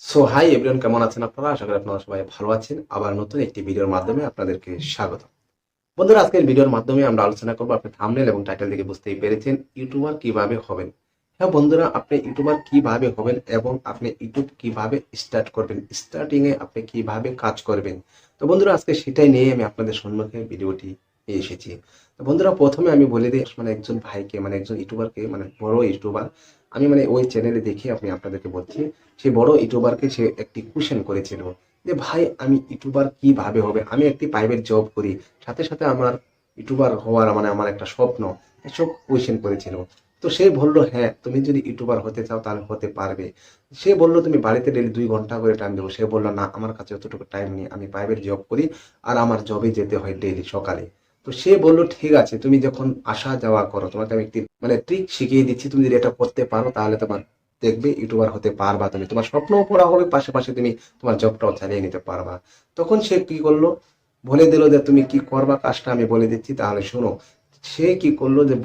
So hi everyone, কেমন আছেন আপনারা? আশা করি আপনারা সবাই ভালো আছেন। আবার নতুন একটি ভিডিওর মাধ্যমে আপনাদেরকে স্বাগত। বন্ধুরা, আজকের ভিডিওর মাধ্যমে আমরা আলোচনা করবো, আপনি থাম্বনেল এবং টাইটেল থেকে বুঝতেই পেরেছেন, ইউটিউবার কিভাবে হবেন। হ্যাঁ বন্ধুরা, আপনি ইউটিউবার কিভাবে হবেন এবং আপনি ইউটিউব কিভাবে স্টার্ট করবেন, স্টার্টিং এ আপনি কিভাবে কাজ করবেন। তো বন্ধুরা, আজকে সেটাই নিয়ে আমি আপনাদের সম্মুখে ভিডিওটি নিয়ে এসেছি। তো বন্ধুরা, প্রথমে আমি বলে দিই, একজন ভাইকে, একজন ইউটিউবারকে, বড় ইউটিউবার, আমি ওই চ্যানেলে দেখে আমি আপনাদেরকে বলছি। সেই বড় ইউটিউবারকে সে একটি কোশ্চেন করেছিল যে, ভাই আমি ইউটিউবার কিভাবে হবে, আমি একটি প্রাইভেট জব করি, সাথে সাথে আমার ইউটিউবার হওয়ার আমার একটা স্বপ্ন। এসব কোয়েশ্চেন করেছিল। তো সে বলল, হ্যাঁ তুমি যদি ইউটিউবার হতে চাও তাহলে হতে পারবে। সে বলল, তুমি বাড়িতে ডেলি 2 ঘন্টা করে টাইম দেবো। সে বলল, না আমার কাছে অতটুকু টাইম নেই, আমি প্রাইভেট জব করি আর আমার জবে যেতে হয় ডেলি সকালে। তো সে বলল, ঠিক আছে তুমি যখন আসা যাওয়া করো, তোমাকে আমি একটি ট্রিক শিখিয়ে দিচ্ছি, তুমি যদি এটা করতে পারো তাহলে তোমার দেখবে ইউটিউবার হতে পারবা, তুমি তোমার স্বপ্নও পূরা হবে, পাশাপাশি তুমি তোমার জবটাও চালিয়ে নিতে পারবা। তখন সে কি করলো, বলে দিল যে তুমি কি করবা কাজটা আমি বলে দিচ্ছি তাহলে শোনো। সে কি করলো যে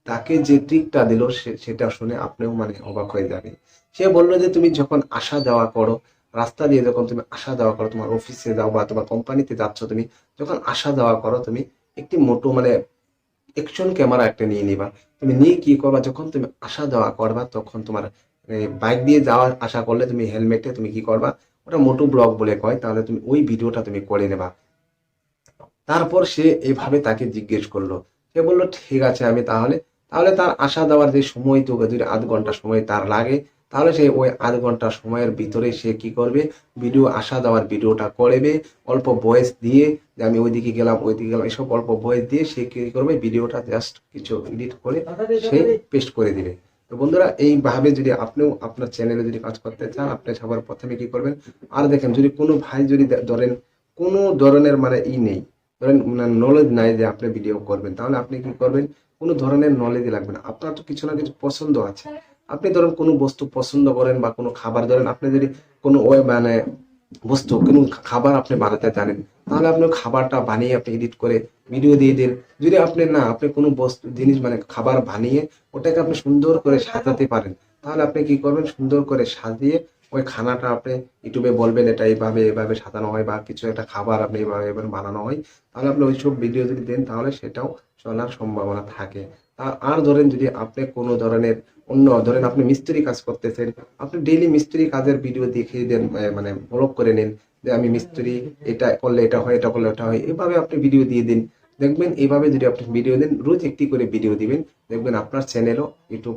তাকে যে ট্রিকটা দিল সেটা শুনে আপনিও অবাক হয়ে যাবে। সে বললো যে তুমি যখন আসা যাওয়া করো, রাস্তা দিয়ে যখন তুমি আসা যাওয়া করো, তোমার অফিসে যাও বা তোমার কোম্পানিতে যাচ্ছ, তুমি যখন আসা যাওয়া করো, তুমি একটি মোটো অ্যাকশন ক্যামেরা একটা নিয়ে নিবা। তুমি নিয়ে কি করবা, যখন তুমি আসা যাওয়া করবা তখন তোমার বাইক দিয়ে যাওয়া আসা করলে তুমি হেলমেটে তুমি কি করবা, ওটা মোটো ব্লগ বলে কয়, তাহলে তুমি ওই ভিডিওটা তুমি করে নেবা। তারপর সে এভাবে তাকে জিজ্ঞেস করলো। সে বলল, ঠিক আছে আমি তাহলে, তার আসা যাওয়ার যে সময়, তো যদি 0.5 ঘন্টা সময় তার লাগে, তাহলে সে ওই 0.5 ঘন্টা সময়ের ভিতরে সে কি করবে, ভিডিও আসা যাওয়ার ভিডিওটা করবে। অল্প ভয়েস দিয়ে যে আমি ওইদিকে গেলাম ওইদিকে গেলাম, এসব অল্প ভয়েস দিয়ে সে কি করবে, ভিডিওটা জাস্ট কিছু এডিট করে সে পেস্ট করে দিবে। তো বন্ধুরা, এইভাবে যদি আপনিও আপনার চ্যানেলে যদি কাজ করতে চান, আপনি সবার প্রথমে কি করবেন, আর দেখেন যদি কোনো ভাই যদি ধরেন কোনো ধরনের নেই, ধরেন নলেজ নাই যে আপনি ভিডিও করবেন, তাহলে আপনি কি করবেন, কোনো ধরনের নলেজই লাগবে না, আপনার তো কিছু না কিছু পছন্দ আছে। আপনি ধরেন কোনো বস্তু পছন্দ করেন বা কোনো খাবার, ধরেন আপনি যদি কোনো ওই বস্তু কোনো খাবার আপনি বানাতে জানেন, তাহলে আপনি ওই খাবারটা বানিয়ে আপনি এডিট করে ভিডিও দিয়ে দিন। যদি আপনি না, আপনি কোনো বস্তু জিনিস খাবার বানিয়ে ওটাকে আপনি সুন্দর করে সাজাতে পারেন, তাহলে আপনি কি করবেন, সুন্দর করে সাজিয়ে ওই খানাটা আপনি ইউটিউবে বলবেন এটা এইভাবে এভাবে সাজানো হয়, বা কিছু একটা খাবার আপনি এইভাবে এভাবে বানানো হয়, তাহলে আপনি ওইসব ভিডিও যদি দেন তাহলে সেটাও চলার সম্ভাবনা থাকে। আর ধরেন যদি আপনি কোনো ধরনের অন্য, ধরেন আপনি মিস্ত্রি কাজ করতেছেন, আপনি ডেইলি মিস্ত্রি কাজের ভিডিও দেখিয়ে দেন, ব্লগ করে নেন যে আমি মিস্ত্রি, এটা করলে এটা হয়, এটা করলে ওটা হয়, এভাবে আপনি ভিডিও দিয়ে দিন। দেখবেন এইভাবে যদি আপনি ভিডিও দেন, রোজ একটি করে ভিডিও দিবেন, দেখবেন আপনার চ্যানেলও ইউটিউব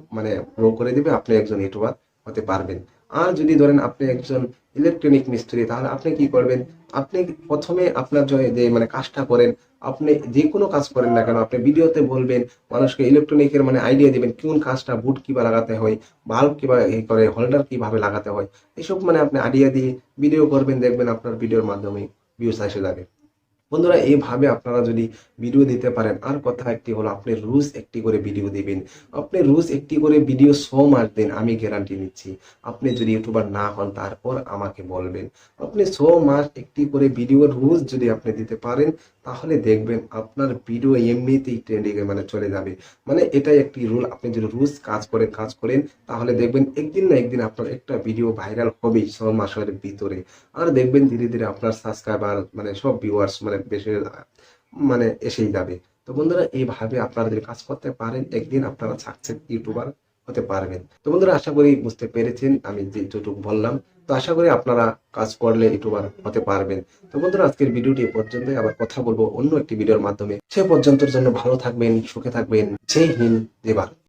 গ্রো করে দিবে, আপনি একজন ইউটিউবার হতে পারবেন। আর যদি ধরেন আপনি একজন ইলেকট্রনিক মিস্ত্রি, তাহলে আপনি কি করবেন, আপনি প্রথমে আপনার যে কাজটা করেন, আপনি যে কোনো কাজ করেন না কেন, আপনি ভিডিওতে বলবেন, মানুষকে ইলেকট্রনিকের আইডিয়া দিবেন, কোন কাজটা বুট কিভাবে লাগাতে হয়, বাল্ব কিভাবে করে, হোল্ডার কিভাবে লাগাতে হয়, এসব আপনি আইডিয়া দিয়ে ভিডিও করবেন, দেখবেন আপনার ভিডিওর মাধ্যমে ভিউজ এসে যাবে। বন্ধুরা, এইভাবে আপনারা যদি ভিডিও দিতে পারেন, আর কথা একটি হলো, আপনি রোজ একটি করে ভিডিও দিবেন। আপনি রোজ একটি করে ভিডিও 100 মাস দিন, আমি গ্যারান্টি নিচ্ছি। আপনি যদি ইউটিউবার না হন তারপর আমাকে বলবেন। আপনি 100 মাস একটি করে ভিডিও রোজ যদি আপনি দিতে পারেন, তাহলে দেখবেন আপনার ভিডিও এমনিতেই ট্রেন্ডিং এ চলে যাবে। এটাই একটি রুল, আপনি যদি রোজ কাজ করেন তাহলে দেখবেন একদিন না একদিন আপনার একটা ভিডিও ভাইরাল হবেই 100 মাসের ভিতরে। আর দেখবেন ধীরে ধীরে আপনার সাবস্ক্রাইবার সব ভিউয়ার্স বেশি এসেই যাবে। তো বন্ধুরা, এইভাবে আপনারা যদি কাজ করতে পারেন, একদিন আপনারা সাকসেস ইউটিউবার হতে পারবেন। তো বন্ধুরা, আশা করি বুঝতে পেরেছেন আমি যেটুকু বললাম। তো আশা করি আপনারা কাজ করলে ইউটিউবার হতে পারবেন। তো বন্ধুরা, আজকের ভিডিওটি এ পর্যন্তই, আবার কথা বলবো অন্য একটি ভিডিওর মাধ্যমে। সে পর্যন্তর জন্য ভালো থাকবেন, সুখে থাকবেন। জয় হিন্দ, জয় ভারত।